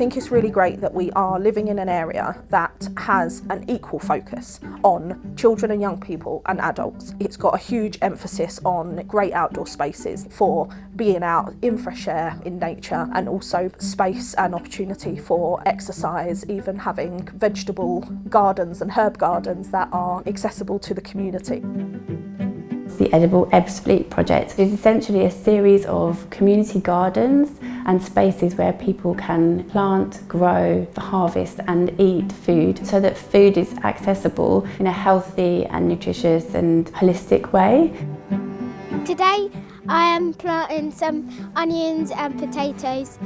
think it's really great that we are living in an area that has an equal focus on children and young people and adults. It's got a huge emphasis on great outdoor spaces for being out in fresh air, in nature, and also space and opportunity for exercise, even having vegetable gardens and herb gardens that are accessible to the community. The Edible Ebbsfleet project is essentially a series of community gardens and spaces where people can plant, grow, harvest and eat food so that food is accessible in a healthy and nutritious and holistic way. Today I am planting some onions and potatoes.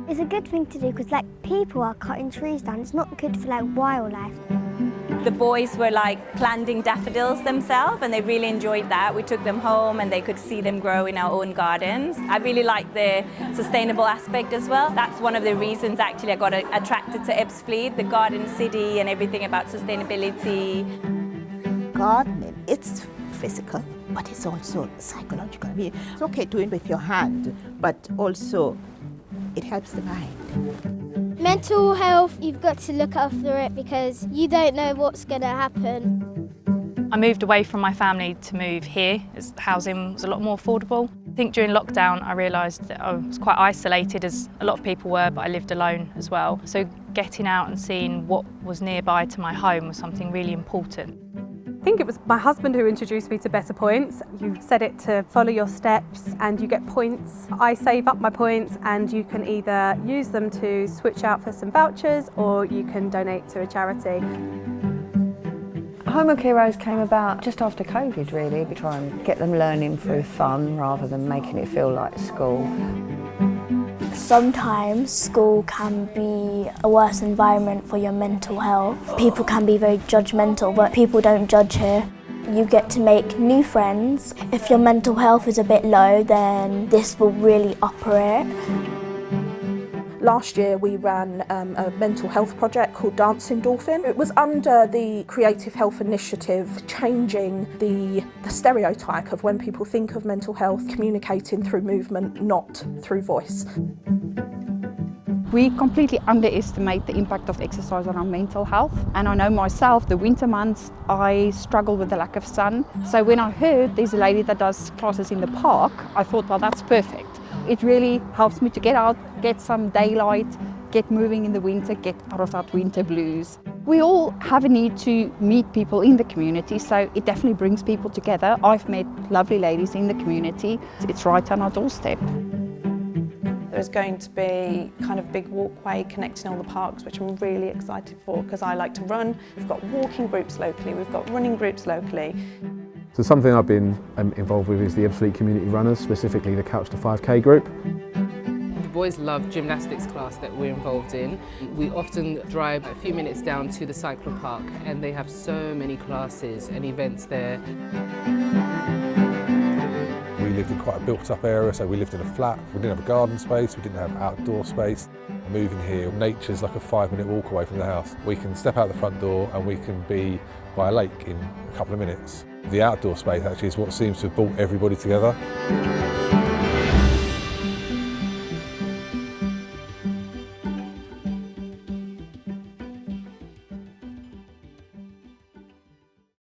It's a good thing to do because people are cutting trees down. It's not good for wildlife. The boys were planting daffodils themselves and they really enjoyed that. We took them home and they could see them grow in our own gardens. I really like the sustainable aspect as well. That's one of the reasons actually I got attracted to Ebbsfleet, the garden city and everything about sustainability. Gardening, it's physical, but it's also psychological. I mean, it's okay doing it with your hand, but also it helps the mind. Mental health, you've got to look after it because you don't know what's going to happen. I moved away from my family to move here as housing was a lot more affordable. I think during lockdown I realised that I was quite isolated, as a lot of people were, but I lived alone as well. So getting out and seeing what was nearby to my home was something really important. I think it was my husband who introduced me to Better Points. You set it to follow your steps and you get points. I save up my points and you can either use them to switch out for some vouchers or you can donate to a charity. Homework Heroes came about just after COVID really. We try and get them learning through fun rather than making it feel like school. Sometimes school can be a worse environment for your mental health. People can be very judgmental, but people don't judge here. You get to make new friends. If your mental health is a bit low, then this will really upper it. Last year we ran a mental health project called Dancing Dolphin. It was under the Creative Health Initiative, changing the stereotype of when people think of mental health, communicating through movement, not through voice. We completely underestimate the impact of exercise on our mental health. And I know myself, the winter months, I struggle with the lack of sun. So when I heard there's a lady that does classes in the park, I thought, well, that's perfect. It really helps me to get out, get some daylight, get moving in the winter, get out of that winter blues. We all have a need to meet people in the community, so it definitely brings people together. I've met lovely ladies in the community. It's right on our doorstep. There's going to be kind of big walkway connecting all the parks, which I'm really excited for because I like to run. We've got walking groups locally, we've got running groups locally. So something I've been involved with is the Ebbsfleet community runners, specifically the Couch to 5K group. The boys love gymnastics class that we're involved in. We often drive a few minutes down to the cycle park and they have so many classes and events there. We lived in quite a built-up area, so we lived in a flat. We didn't have a garden space, we didn't have outdoor space. Moving here, nature's like a 5-minute walk away from the house. We can step out the front door and we can be by a lake in a couple of minutes. The outdoor space actually is what seems to have brought everybody together.